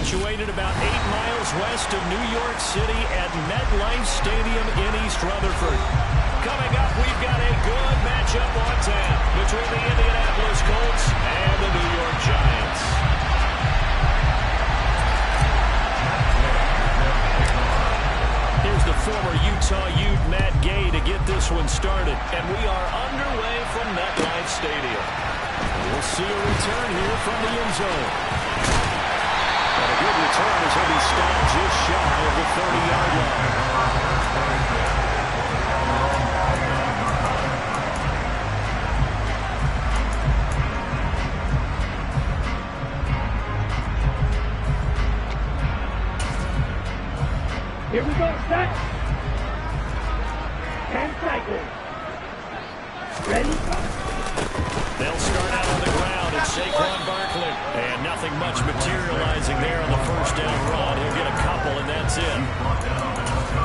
Situated about 8 miles west of New York City at MetLife Stadium in East Rutherford. Coming up, we've got a good matchup on tap between the Indianapolis Colts and the New York Giants. Here's the former Utah Ute Matt Gay to get this one started. And we are underway from MetLife Stadium. We'll see a return here from the end zone. And a good return as he'll be stopped just shy of the 30-yard line. Here we go, set. 10 seconds. Ready? They'll start out on the ground. It's Saquon Barkley. And nothing much materializing there on the first down run. He'll get a couple, and that's it.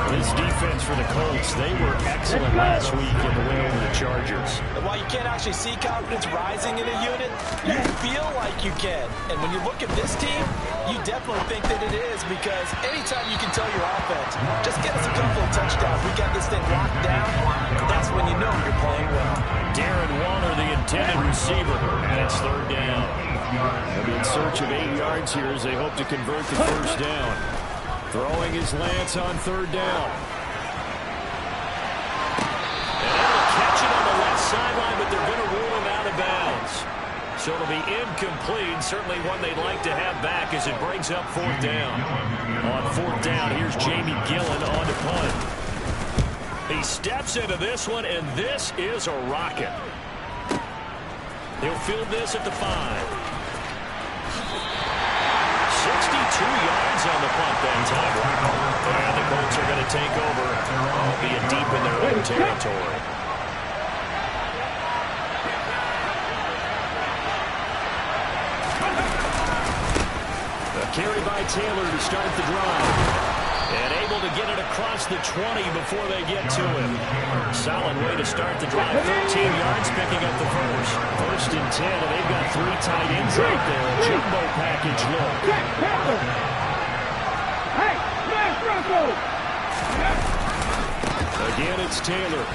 This defense for the Colts, they were excellent last week in the win over the Chargers. And while you can't actually see confidence rising in a unit, you feel like you can. And when you look at this team, you definitely think that it is, because anytime you can tell your offense, just get us a couple of touchdowns, we got this thing locked down, that's when you know you're playing well. Darren Waller, the intended receiver, and it's third down. They'll be in search of 8 yards here as they hope to convert the first down. Throwing his Lance on third down. And they'll catch it on the left sideline, but they're going to rule him out of bounds. So it'll be incomplete, certainly one they'd like to have back as it brings up fourth down. On fourth down, here's Jamie Gillen on to punt. He steps into this one, and this is a rocket. He'll field this at the 5. 62 yards on the punt that time. And the Colts are going to take over, albeit deep in their own territory. A carry by Taylor to start the drive. And able to get it across the 20 before they get to him. Solid way to start the drive. 13 yards picking up the first. First and 10, and they've got 3 tight ends out there. A jumbo package look. Hey, smash Rocco! Again, it's Taylor.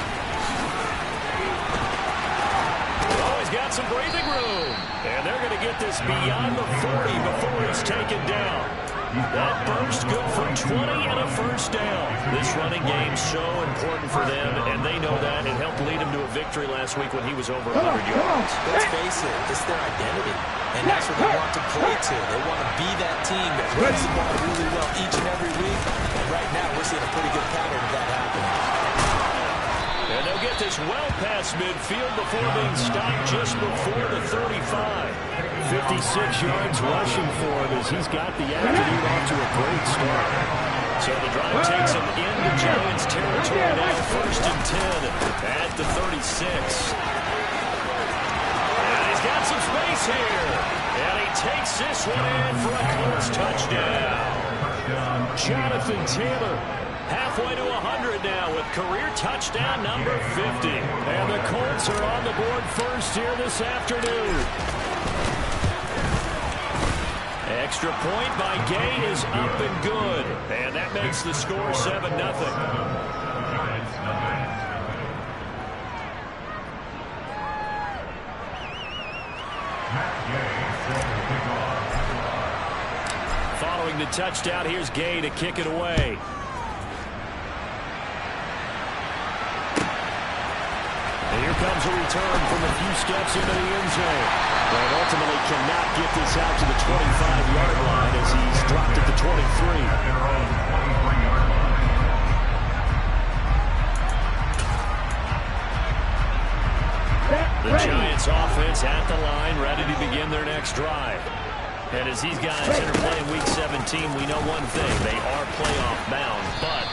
Oh, he's got some breathing room. And they're going to get this beyond the 40 before he's taken down. That burst good for 20 and a first down. This running game so important for them, and they know that. It helped lead him to a victory last week when he was over 100 yards. Let's face it, it's their identity, and that's what they want to play to. They want to be that team that runs the ball really well each and every week, and right now we're seeing a pretty good pattern of that happening. And they'll get this well past midfield before being stopped just before the 35. 56 yards rushing for him as he's got the afternoon off to a great start. So the drive takes him into Giants territory now, first and 10 at the 36. And he's got some space here. And he takes this one in for a Colts touchdown. Jonathan Taylor. Halfway to 100 now with career touchdown number 50. And the Colts are on the board first here this afternoon. Extra point by Gay is up and good. And that makes the score 7-0. Following the touchdown, here's Gay to kick it away. Here comes a return from a few steps into the end zone. But ultimately cannot get this out to the 25-yard line as he's dropped at the 23. The Giants offense at the line, ready to begin their next drive. And as these guys enter play in Week 17, we know one thing. They are playoff bound, but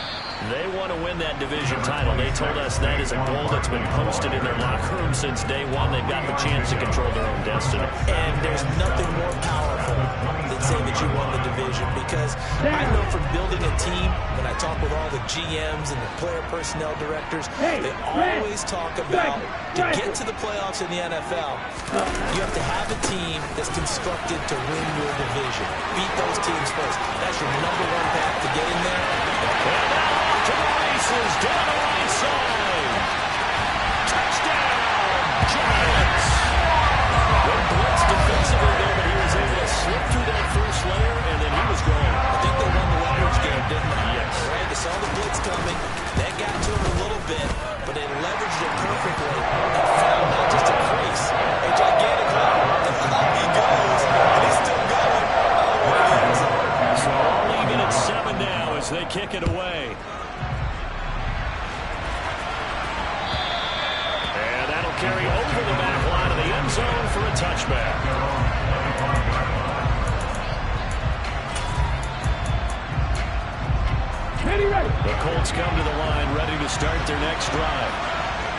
they want to win that division title. They told us that is a goal that's been posted in their locker room since day one. They've got the chance to control their own destiny. And there's nothing more powerful than say that you won the division, because I know from building a team, when I talk with all the GMs and the player personnel directors, they always talk about to get to the playoffs in the NFL, you have to have a team that's constructed to win your division. Beat those teams first. That's your number one path to getting there. And now to the races, down the right side. Touchdown, Giants. They blitzed defensively there, but he was able to slip through that first layer, and then he was gone. I think they won the leverage game, didn't they? Yes. Right, they saw the blitz coming. That got to him a little bit, but they leveraged it perfectly and found not just a crease, a gigantic hole. And up he goes, and he's still going. Oh, it is. So all even at 7 now as they kick it away. And that'll carry over the back line of the end zone for a touchback. The Colts come to the line, ready to start their next drive.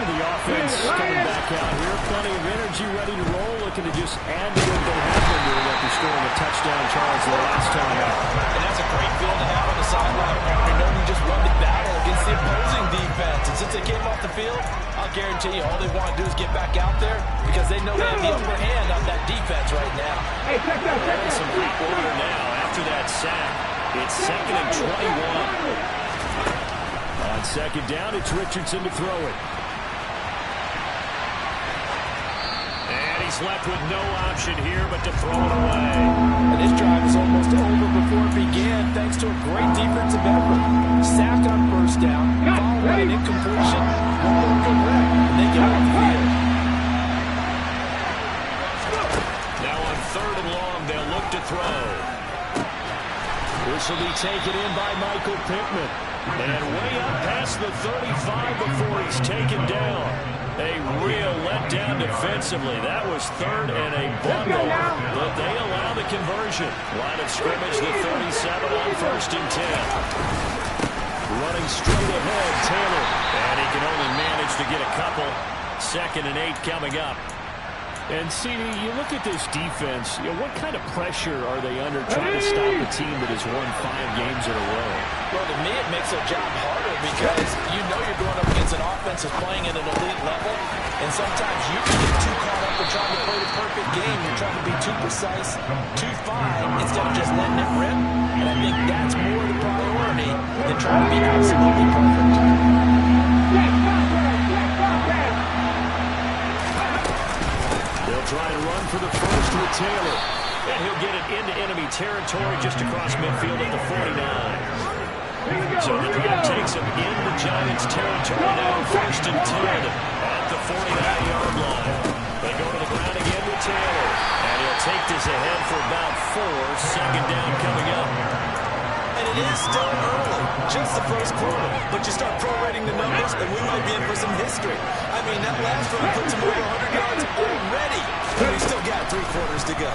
The offense coming back out here, plenty of energy, ready to roll, looking to just add to what they have been doing after scoring a touchdown charge the last time out. And that's a great feeling to have on the sideline, partner, knowing you just won the battle against the opposing defense. And since they came off the field, I'll guarantee you all they want to do is get back out there, because they know they have the upper hand on that defense right now. Hey, check that, check that. Some hot order now after that sack. It's 2nd and 21. On 2nd down, it's Richardson to throw it. And he's left with no option here but to throw it away. And this drive is almost over before it began, thanks to a great defensive effort. Sack on first down, followed by an incompletion, one more good rep, and they get off the field. Now on 3rd and long, they'll look to throw. This will be taken in by Michael Pittman. And way up past the 35 before he's taken down. A real letdown defensively. That was 3rd and a bundle. But they allow the conversion. Line of scrimmage, the 37 on 1st and 10. Running straight ahead, Taylor. And he can only manage to get a couple. 2nd and 8 coming up. And, CD, you look at this defense, what kind of pressure are they under trying to stop a team that has won 5 games in a row? Well, to me, it makes their job harder, because you know you're going up against an offense that's playing at an elite level, and sometimes you can get too caught up in trying to play the perfect game. You're trying to be too precise, too fine, instead of just letting it rip. And I think that's more the priority than trying to be absolutely perfect. They'll try to run for the first with Taylor. And he'll get it into enemy territory just across midfield at the 49. So the drive takes him into Giants territory now, 1st and 10 at the 49-yard line. They go to the ground again with Taylor. And he'll take this ahead for about 4. 2nd down coming up. And it is still early, just the first quarter. But you start prorating the numbers, and we might be in for some history. I mean, that last run puts him over 100 yards already. And we still got 3 quarters to go.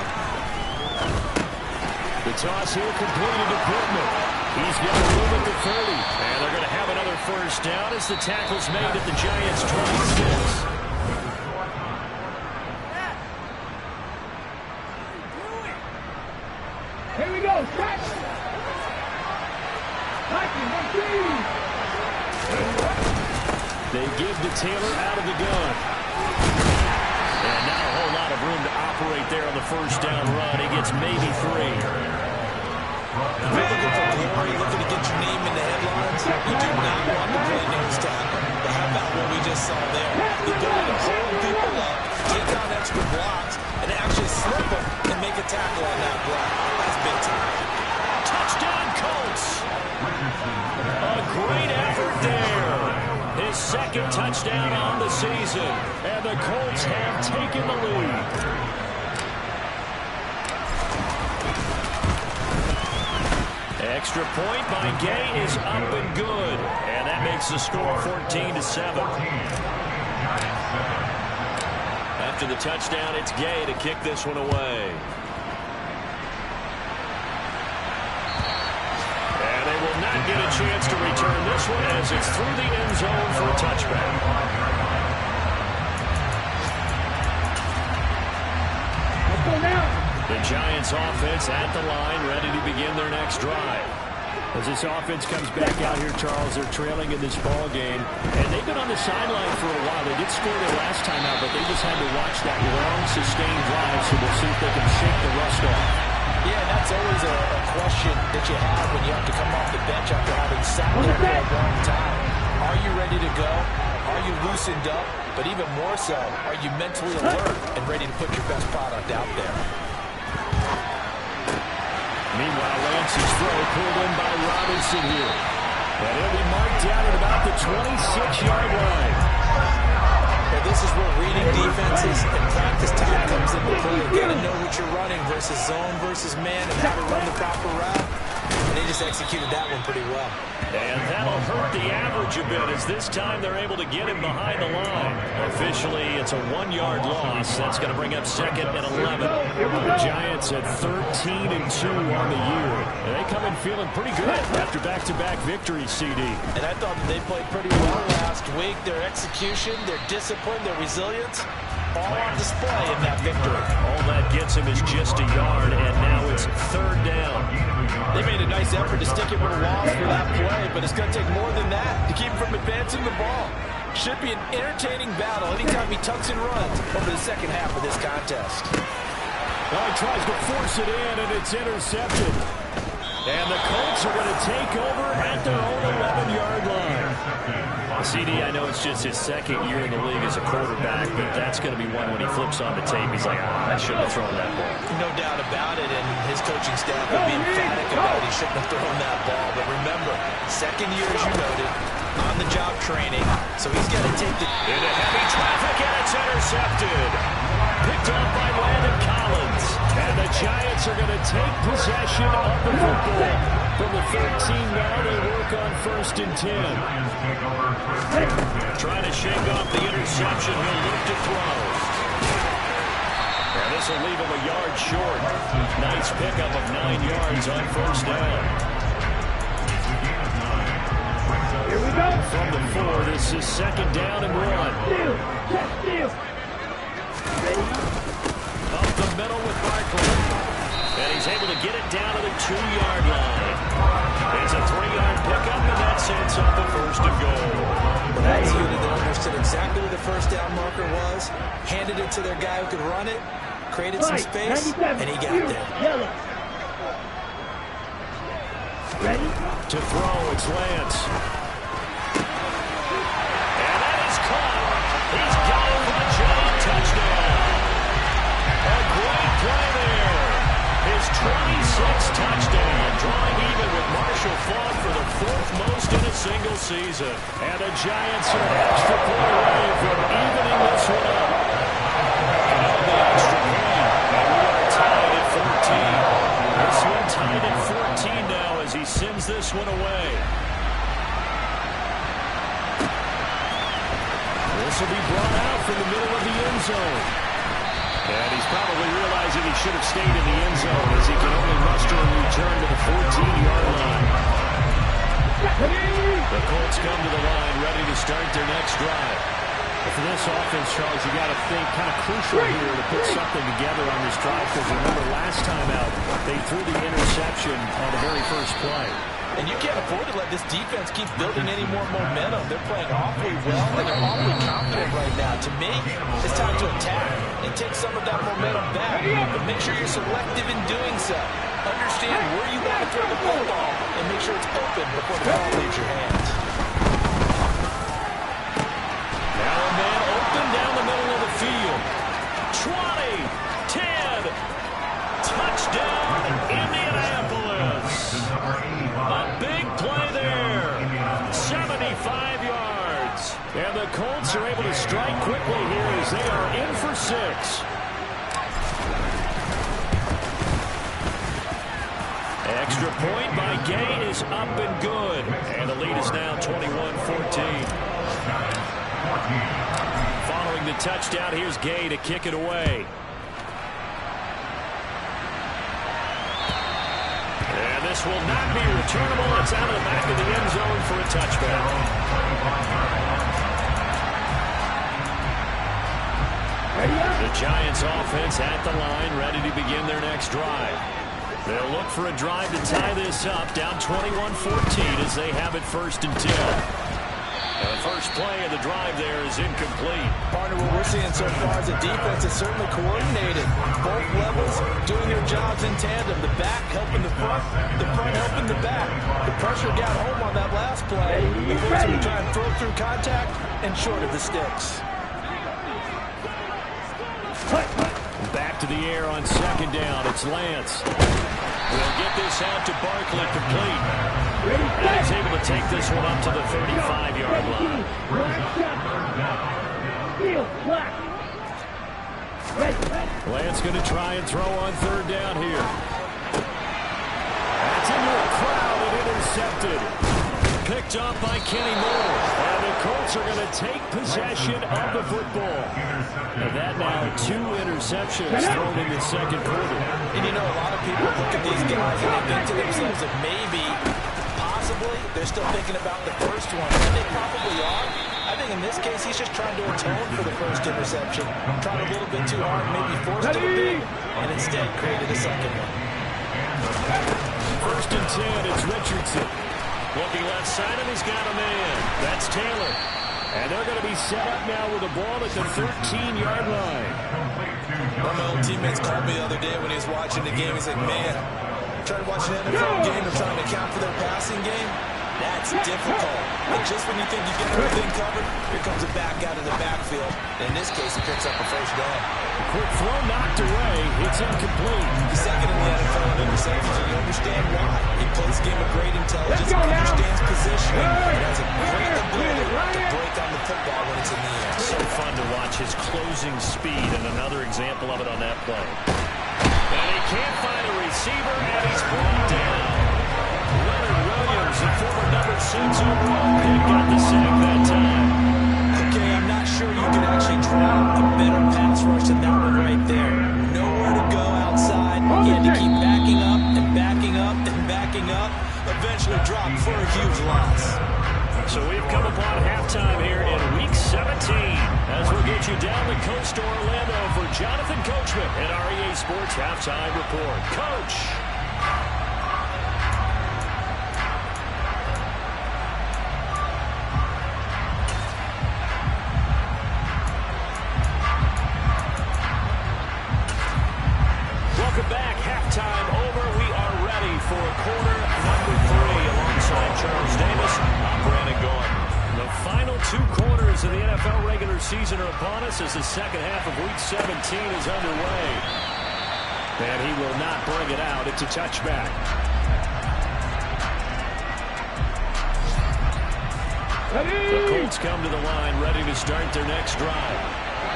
The toss here completed to Pittman. He's got a move at the 30. And they're going to have another first down as the tackle's made at the Giants' 26. Here we go, stretch. They give to Taylor out of the gun. And not a whole lot of room to operate there on the first down run. He gets maybe 3. If you're looking for glory, looking to get your name in the headlines, you do not want to play nose tackle. But how about what we just saw there? The ability to hold people up, take on extra blocks, and actually slip them and make a tackle on that block. That's big time. Touchdown, Colts! A great effort there. His 2nd touchdown on the season. And the Colts have taken the lead. Extra point by Gay is up and good. And that makes the score 14-7. After the touchdown, it's Gay to kick this one away. And they will not get a chance to return this one as it's through the end zone for a touchback. Let's go now. The Giants offense at the line, ready to begin their next drive. As this offense comes back out here, Charles, they're trailing in this ball game, and they've been on the sideline for a while. They did score their last time out, but they just had to watch that long, sustained drive, so we'll see if they can shake the rust off. Yeah, and that's always a question that you have when you have to come off the bench after having sat there for a long time. Are you ready to go? Are you loosened up? But even more so, are you mentally alert and ready to put your best product out there? Meanwhile, Lance's throw pulled in by Robinson here. And he'll be marked down at about the 26-yard line. Well, this is where reading defenses and practice time comes into play. You got to know what you're running versus zone versus man and how to run the proper route. And they just executed that one pretty well. And that'll hurt the average a bit as this time they're able to get him behind the line. Officially, it's a 1-yard loss. That's going to bring up 2nd and 11. The Giants at 13-2 on the year. And they come in feeling pretty good after back-to-back victories, CD. And I thought that they played pretty well last week. Their execution, their discipline, their resilience, all on display in that victory. All that gets him is just a yard, and now it's 3rd down. They made a nice effort to stick him with a loss for that play, but it's going to take more than that to keep him from advancing the ball. Should be an entertaining battle anytime he tucks and runs over the second half of this contest. Well, he tries to force it in, and it's intercepted. And the Colts are going to take over at their own 11-yard line. CD, I know it's just his 2nd year in the league as a quarterback, but that's going to be one when he flips on the tape. He's like, I shouldn't have thrown that ball. No doubt about it, and his coaching staff will be emphatic about he shouldn't have thrown that ball. But remember, 2nd year, as you noted, on-the-job training, so he's got to take the... Into heavy traffic, and it's intercepted. Picked up by Landon Collins. And the Giants are going to take possession of the football. From the 13 now, they work on 1st and 10. Trying to shake off the interception. He'll look to throw. And this will leave him a yard short. Nice pickup of 9 yards on 1st down. Here we go. From the 4, this is 2nd down and 1. Up the middle with Barkley. And he's able to get it down to the 2-yard line. It's a 3-yard pickup, and that sets up a 1st and goal. That's a unit that understood exactly where the 1st down marker was, handed it to their guy who could run it, created some space, and he got there. Yellow. Ready? To throw, it's Lance. And that is caught. He's got it for a giant touchdown. A great play there. His 26th touchdown, drawing even with Marshall Faulk for the 4th most in a single season. And the Giants are an extra point away from evening this one up. And the extra point, and we are tied at 14. This one tied at 14 now as he sends this one away. This will be brought out from the middle of the end zone. And he's probably realizing he should have stayed in the end zone as he can only muster a return to the 14-yard line. The Colts come to the line ready to start their next drive. But for this offense, Charles, you got to think kind of crucial here to put something together on this drive because remember last time out they threw the interception on the very first play. And you can't afford to let this defense keep building any more momentum. They're playing awfully well, and they're awfully confident right now. To me, it's time to attack and take some of that momentum back. But make sure you're selective in doing so. Understand where you want to throw the football, and make sure it's open before the ball leaves your hands. Now a man open down the middle of the field. 20, 10, touchdown, Indianapolis. A big play there. 75 yards. And the Colts are able to strike quickly here as they are in for 6. Extra point by Gay is up and good. And the lead is now 21-14. Following the touchdown, here's Gay to kick it away. And this will not be returnable. It's out of the back of the end zone for a touchback. The Giants offense at the line, ready to begin their next drive. They'll look for a drive to tie this up, down 21-14 as they have it 1st and 10. And the first play of the drive there is incomplete. Partner, what we're seeing so far is the defense is certainly coordinated. Both levels doing their jobs in tandem. The back helping the front helping the back. The pressure got home on that last play. The Colts will try and throw through contact and short of the sticks. Back to the air on 2nd down. It's Lance. We'll get this out to Barkley, complete. And he's able to take this one up to the 35-yard line. Lance going to try and throw on 3rd down here. That's into a crowd and intercepted. Picked off by Kenny Moore. And the Colts are going to take possession of the football. And that now 2 interceptions thrown in the 2nd quarter. And you know, a lot of people look at these guys and they think to themselves that maybe, possibly, they're still thinking about the first one. And they probably are. I think in this case, he's just trying to atone for the first interception. Tried a little bit too hard, maybe forced it a bit, and instead created a second one. 1st and 10, it's Richardson. Looking left side, and he's got a man. That's Taylor. And they're going to be set up now with the ball at the 13-yard line. One of my old teammates called me the other day when he was watching the game. He's like, man, trying to watch an NFL game and trying to account for their passing game, that's difficult. And just when you think you get everything covered, here comes a back out of the backfield. And in this case, he picks up a 1st down. Quick throw knocked away. It's incomplete. The 2nd in the NFL in interceptions, and you understand why. He plays the game with great intelligence, understands positioning, and has a great ability to break on the football when it's in the air. So fun to watch his closing speed, and another example of it on that play. And he can't find a receiver, and he's brought down. Leonard Williams, the former number 6 overall pick, got the sack that time. Okay, I'm not sure you can actually draw a better pass rush than that one right there. Nowhere to go outside. He had to keep backing up and backing up and backing up. Eventually dropped for a huge loss. So we've come upon halftime here in Week 17 as we'll get you down the coast to Orlando for Jonathan Coachman at our EA Sports Halftime Report. Coach! Welcome back. Halftime over. We are ready for quarter number 3 alongside Charles Davis. I'm Brandon Gaudin. The final 2 quarters of the NFL regular season are upon us as the second half of Week 17 is underway. And he will not bring it out. It's a touchback. The Colts come to the line ready to start their next drive.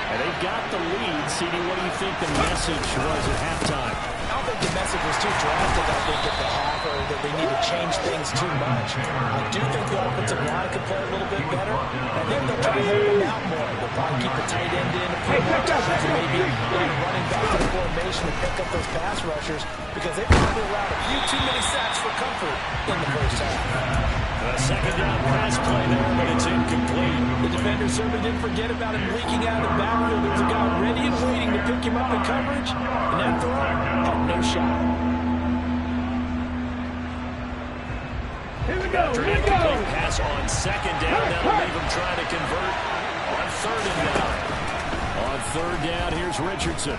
And they've got the lead. CD, what do you think the message was at halftime? I don't think the message was too drastic, I think, at the half, or that they need to change things too much. I do think the offensive line could play a little bit better. I think they'll try to help them out more. They'll probably keep a tight end in a few more times and maybe running back to the formation and pick up those pass rushers because they probably allowed a few too many sacks for comfort in the first half. A 2nd down pass play there, but it's incomplete. The defender certainly didn't forget about him leaking out of the backfield. There was a guy ready and waiting to pick him up in coverage, and that throw had no shot. Here we go. After an incomplete pass on 2nd down, that'll leave him trying to convert on 3rd and down. On 3rd down, here's Richardson.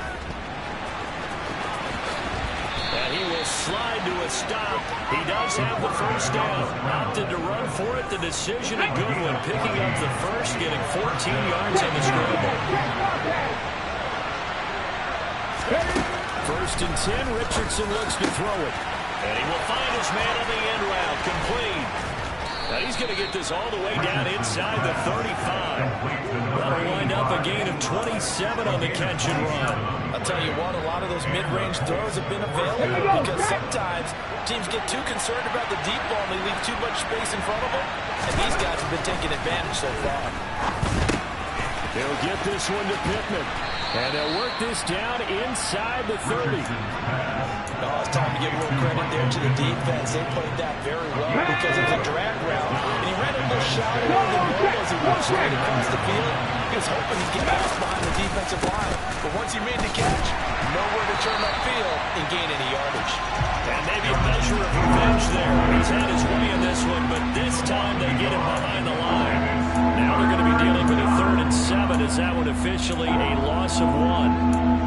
And he will slide to a stop. He does have the 1st down. Opted to run for it. The decision, a good one. Picking up the 1st, getting 14 yards on the scramble. 1st and 10. Richardson looks to throw it. And he will find his man on the end route. Complete. Now he's going to get this all the way down inside the 35. That'll wind up a gain of 27 on the catch and run. I'll tell you what, a lot of those mid-range throws have been available because sometimes teams get too concerned about the deep ball and they leave too much space in front of them. And these guys have been taking advantage so far. They'll get this one to Pittman. And they'll work this down inside the 30. Oh, it's time to give a little credit there to the defense. They played that very well because it was a drag route. And he ran a little shallower than normal as he went straight across the field. He was hoping he'd get lost behind the defensive line. But once he made the catch, nowhere to turn upfield and gain any yardage. And maybe a measure of revenge there. He's had his way in this one, but this time they get him behind the line. Now they're going to be dealing with a 3rd and 7 as that one officially a loss of 1.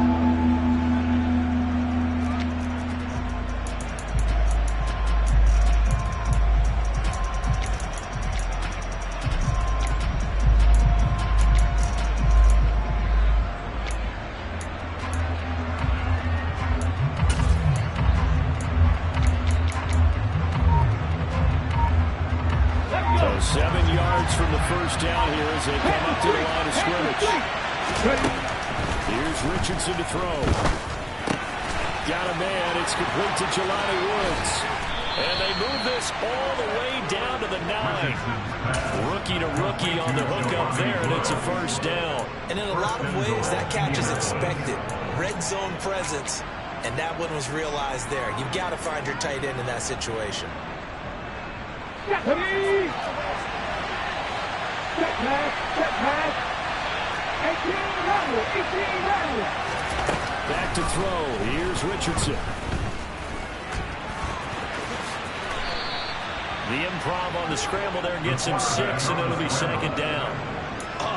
So 7 yards from the first down here as they come up to the line of scrimmage. Here's Richardson to throw. Got a man. It's complete to Jelani Woods. And they move this all the way down to the 9. Rookie to rookie on the hook up there, and it's a first down. And in a lot of ways, that catch is expected. Red zone presence, and that one was realized there. You've got to find your tight end in that situation. Set pass. 18 Back to throw. Here's Richardson. The improv on the scramble there gets him 6, and it'll be 2nd down.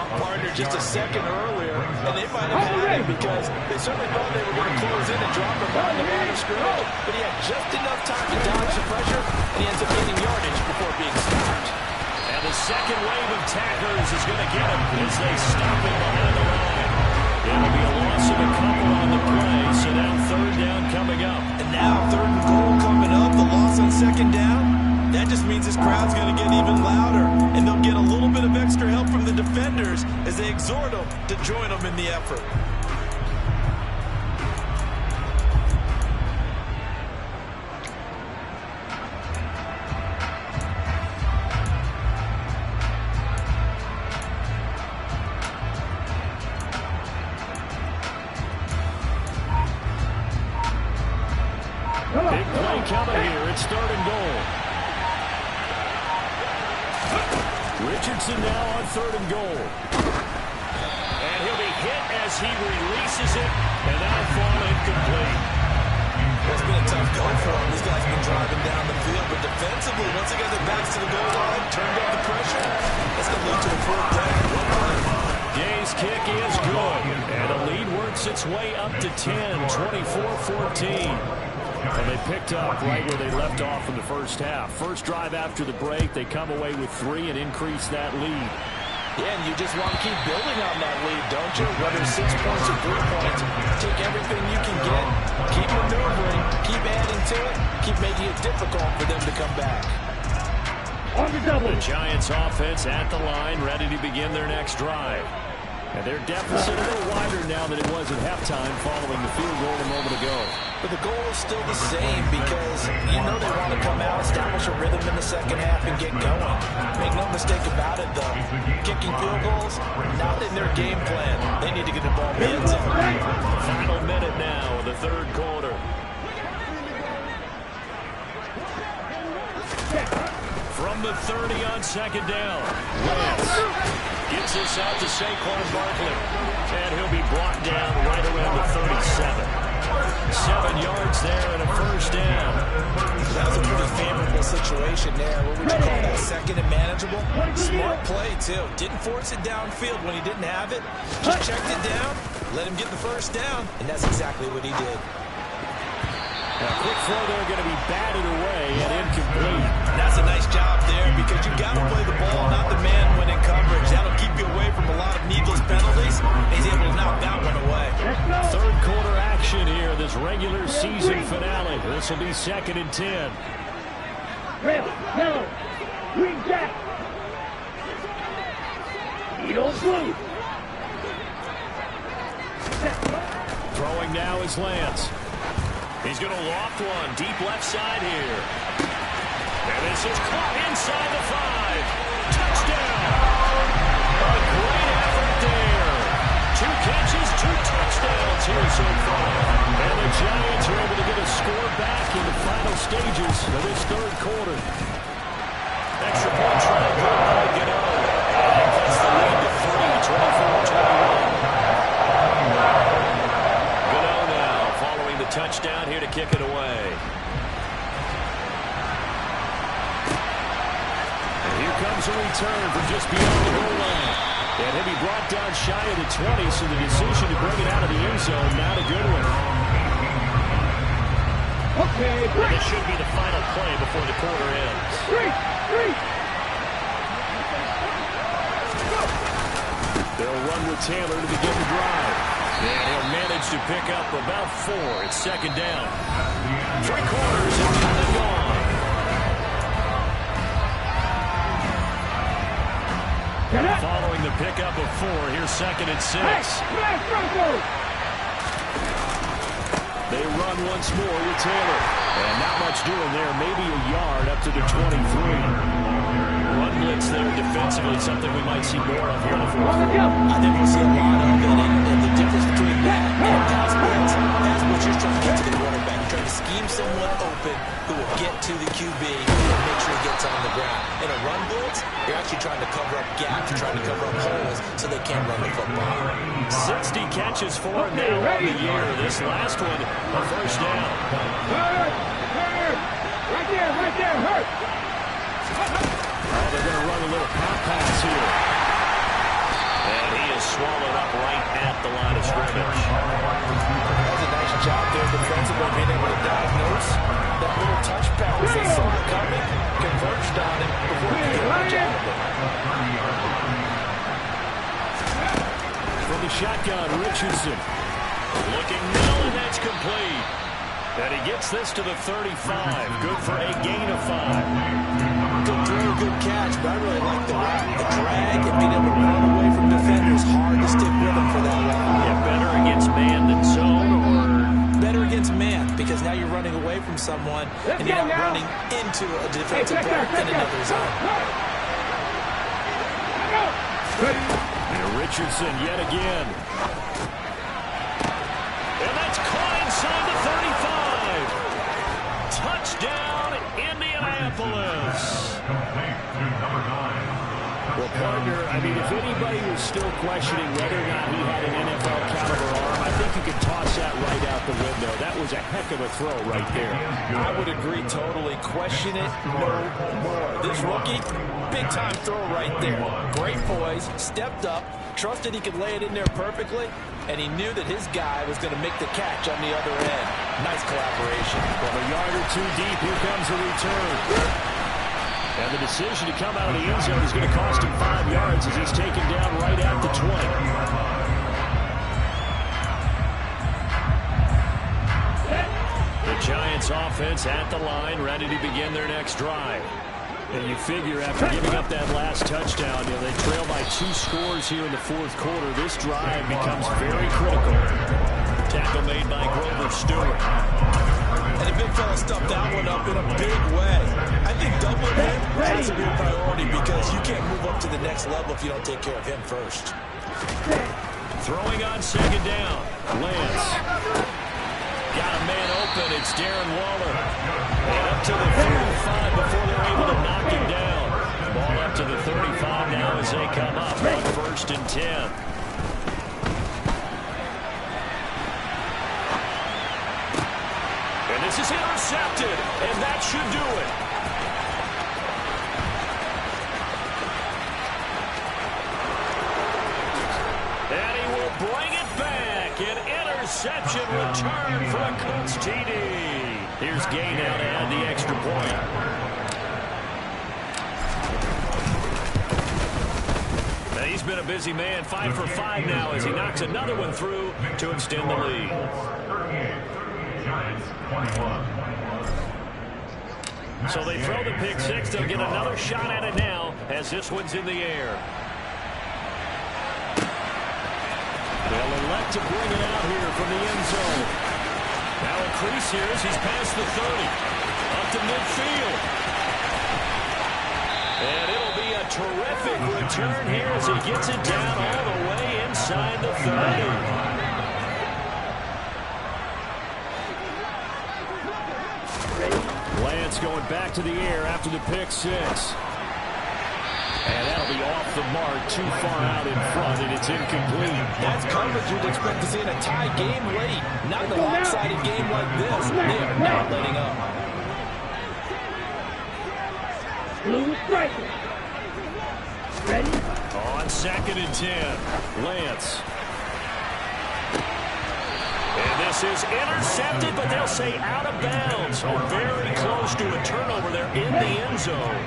Partner just a second earlier, and they might have had him because they certainly thought they were going to close in and drop him behind the line of scrimmage, but he had just enough time to dodge the pressure, and he ends up gaining yardage before being stopped. And the second wave of tacklers is going to get him as they stop him behind the line. It'll be a loss of a couple on the play, so now 3rd down coming up. And now 3rd and goal coming up, the loss on 2nd down. That just means this crowd's going to get even louder, and they'll get a little bit of extra help from the defenders as they exhort them to join them in the effort. Big play coming here. It's 3rd and goal. Richardson now on 3rd and goal. And he'll be hit as he releases it, and that'll fall incomplete. It's been a tough go for him. This guy's been driving down the field, but defensively, once he got their backs to the goal line, turned up the pressure, that's going to lead to a 4th down. Gay's kick is good, and the lead works its way up to 10, 24-14. And they picked up right where they left off in the first half. First drive after the break, they come away with 3 and increase that lead. Yeah, and you just want to keep building on that lead, don't you? Whether 6 points or 3 points, take everything you can get, keep maneuvering, keep adding to it, keep making it difficult for them to come back. On the double. The Giants offense at the line, ready to begin their next drive. And their deficit a little wider now than it was at halftime following the field goal a moment ago. But the goal is still the same because you know they want to come out, establish a rhythm in the second half, and get going. Make no mistake about it, though. Kicking field goals, not in their game plan. They need to get the ball in the end zone. Final minute now of the 3rd quarter. From the 30 on 2nd down. Lance gets this out to Saquon Barkley. And he'll be brought down right around the 37. 7 yards there and a first down. That was a pretty favorable situation there. What would you call that? 2nd and manageable? Smart play, too. Didn't force it downfield when he didn't have it. Just checked it down, let him get the first down, and that's exactly what he did. A quick throw there going to be batted away and incomplete. And that's a nice job there because you got to play the ball, not the man when in coverage. That'll keep you away from a lot of needless penalties. He's able to knock that one away. 3rd quarter action here, this regular season finale. This will be 2nd and 10. Trail, yellow, green jack. Eagle blue. Throwing now is Lance. He's going to loft one deep left side here. And this is caught inside the 5. Touchdown! A great effort there. 2 catches, 2 touchdowns here so far. And the Giants are able to get a score back in the final stages of this third quarter. Extra point try good by Gano. And cuts the lead to 24-21. Gano now following the touchdown here to kick it away. And here comes a return from just beyond the goal line. And he'll be brought down shy of the 20, so the decision to bring it out of the end zone, not a good one. Okay, And this should be the final play before the quarter ends. They'll run with Taylor to begin the drive. And he'll manage to pick up about 4. It's second down. 3 quarters and come and gone. Following the pickup of 4, here's second and 6. They run once more with Taylor. And not much doing there. Maybe a yard up to the 23. Run blitz there defensively, something we might see more of here in the fourth quarter. I think we'll see a lot of it, and the difference between that and pass blitz, pass blitz, you're trying to get to the quarterback. You're trying to scheme someone open who will get to the QB and make sure he gets on the ground. In a run blitz, you're actually trying to cover up gaps, you're trying to cover up holes so they can't run the football. 60 catches for him now on the year. This last one, a first down. Hurt! Right there, hurt! Oh, they're going to run a little pop pass here. And he is swallowed up right at the line of scrimmage. That's a nice job there defensively, being able to diagnose that little touch pass. They saw it coming, converged on it before he could get much out of it. From the shotgun, Richardson. Looking middle, and that's complete. And he gets this to the 35. Good for a gain of 5. Good throw, good catch, but I really like the route. The drag and being able to run away from defenders, hard to stick with him for that long. Yeah, better against man than zone, or better against man, because now you're running away from someone and you're not running into a defensive back in another zone. And Richardson yet again. And that's caught inside the 35. Touchdown, Indianapolis. Well, partner, I mean, if anybody was still questioning whether or not he had an NFL caliber arm, I think you could toss that right out the window. That was a heck of a throw right there. I would agree totally. Question it no more. This rookie, big-time throw right there. Great poise, stepped up, trusted he could lay it in there perfectly, and he knew that his guy was going to make the catch on the other end. Nice collaboration. From a yard or 2 deep, here comes a return. And the decision to come out of the end zone is going to cost him 5 yards as he's taken down right at the 20. The Giants offense at the line, ready to begin their next drive. And you figure after giving up that last touchdown, they trail by 2 scores here in the fourth quarter. This drive becomes very critical. Tackle made by Grover Stewart. And the big fella stuffed that one up in a big way. I think doubling him has to be a priority because you can't move up to the next level if you don't take care of him first. Throwing on second down. Lance. Got a man open. It's Darren Waller. And up to the 35 before they're able to knock him down. Ball up to the 35 now as they come up on 1st and 10. This is intercepted, and that should do it. And he will bring it back. An interception return for a Colts TD. Here's Gay now to add the extra point. Now he's been a busy man. 5 for 5 now as he knocks another one through to extend the lead. So they throw the pick 6. They'll get another shot at it now as this one's in the air. They'll elect to bring it out here from the end zone. Now a crease here as he's past the 30. Up to midfield. And it'll be a terrific return here as he gets it down all the way inside the 30. offense going back to the air after the pick six. And that'll be off the mark, too far out in front, and it's incomplete. That's coverage you'd expect to see in a tie game late. Not in a lopsided game like this. They are not letting up. Blue striker. Ready? On 2nd and 10, Lance. And this is intercepted, but they'll say out of bounds. Oh, very close to a turnover there in the end zone.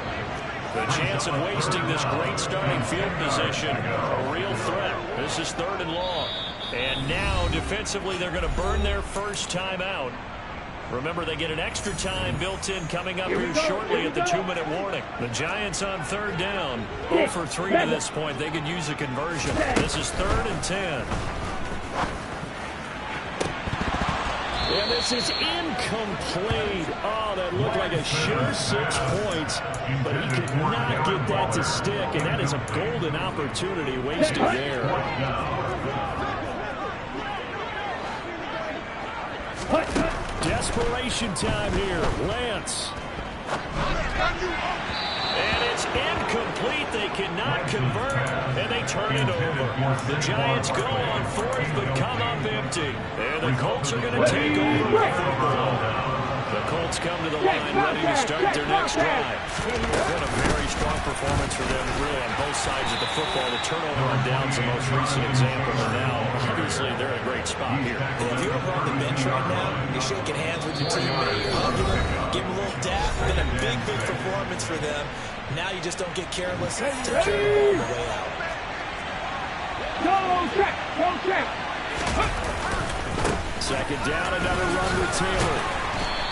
The chance of wasting this great starting field position, a real threat. This is 3rd and long. And now, defensively, they're going to burn their first time out. Remember, they get an extra time built in coming up here shortly at the 2-minute warning. The Giants on 3rd down. 0 for 3 to this point. They could use a conversion. This is 3rd and 10. And this is incomplete. Oh, that looked like a sure 6 points, but he could not get that to stick, and that is a golden opportunity wasted there. Desperation time here. Lance. And it's incomplete. They cannot convert, and they turn it over. The Giants go on 4th, but come up empty. And the Colts are going to take over the football. The Colts come to the line ready to start their next drive. Been a very strong performance for them, really, on both sides of the football. The turnover on downs the most recent example, and now, obviously, they're in a great spot here. If you're over on the bench right now, you're shaking hands with your teammate, you're hugging them, giving a little dap. Been a big, big performance for them. Now you just don't get careless. Take care of the ball on the way out. Go check. 2nd down, another run with Taylor.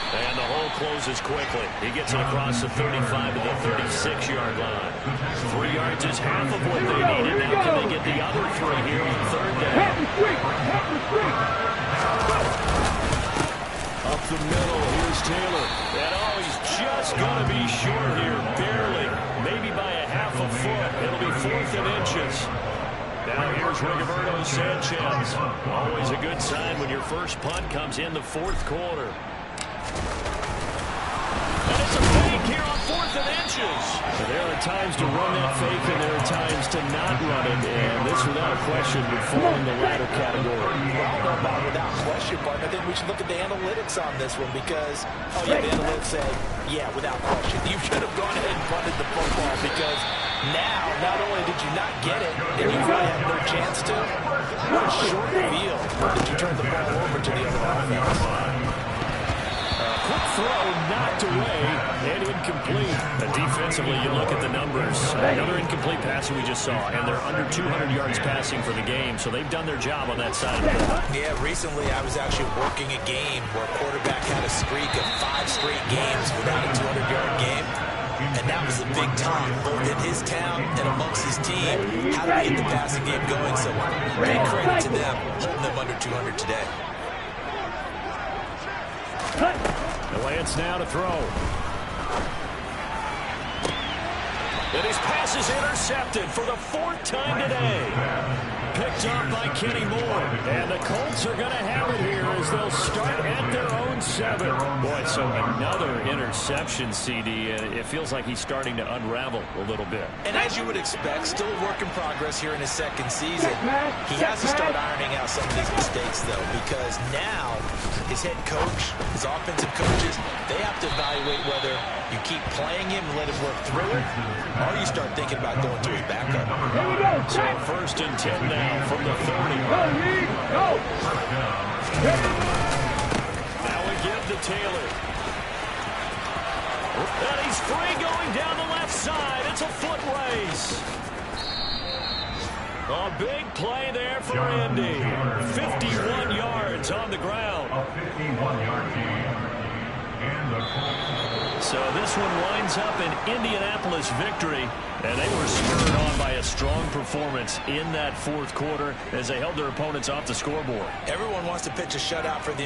And the hole closes quickly. He gets it across the 35 to the 36-yard line. 3 yards is half of what they needed. Now can they get the other 3 here on 3rd down? Up the middle, here's Taylor. And oh, he's just going to be short here, barely. Maybe by a half a foot. It'll be 4th and inches. Now here's Rigoberto Sanchez. Always a good sign when your first punt comes in the 4th quarter. And it's a fake here on 4th and inches. So there are times to run that fake, and there are times to not run it. And this, without question, would fall in the latter category. Well, I don't know about without question, but I think we should look at the analytics on this one because, oh yeah, the analytics say, yeah, without question. You should have gone ahead and punted the football because now, not only did you not get it, and you really had no chance to, what a short field did you turn the ball over to the other offense. Quick throw, knocked away, and incomplete. And defensively, you look at the numbers. Another incomplete pass we just saw, and they're under 200 yards passing for the game, so they've done their job on that side of the ball. Yeah, recently I was actually working a game where a quarterback had a streak of 5 straight games without a 200-yard game, and that was a big time, both in his town and amongst his team. How do we get the passing game going? So big credit to them, holding them under 200 today. Lance now to throw. And his pass is intercepted for the 4th time today. Picked up by Kenny Moore. And the Colts are going to have it here as they'll start at their own 7. Boy, so another interception, CD. And it feels like he's starting to unravel a little bit. And as you would expect, still a work in progress here in his 2nd season. He has to start ironing out some of these mistakes, though, because now his head coach, his offensive coaches, they have to evaluate whether you keep playing him and let him work through it, or you start thinking about going to his backup. So 1st and 10 now from the 30. Now we give to Taylor. And he's free going down the left side. It's a foot race. A big play there for Indy. 51 yards on the ground. A 51-yard gain. So this one winds up an Indianapolis victory, and they were spurred on by a strong performance in that 4th quarter as they held their opponents off the scoreboard. Everyone wants to pitch a shutout for the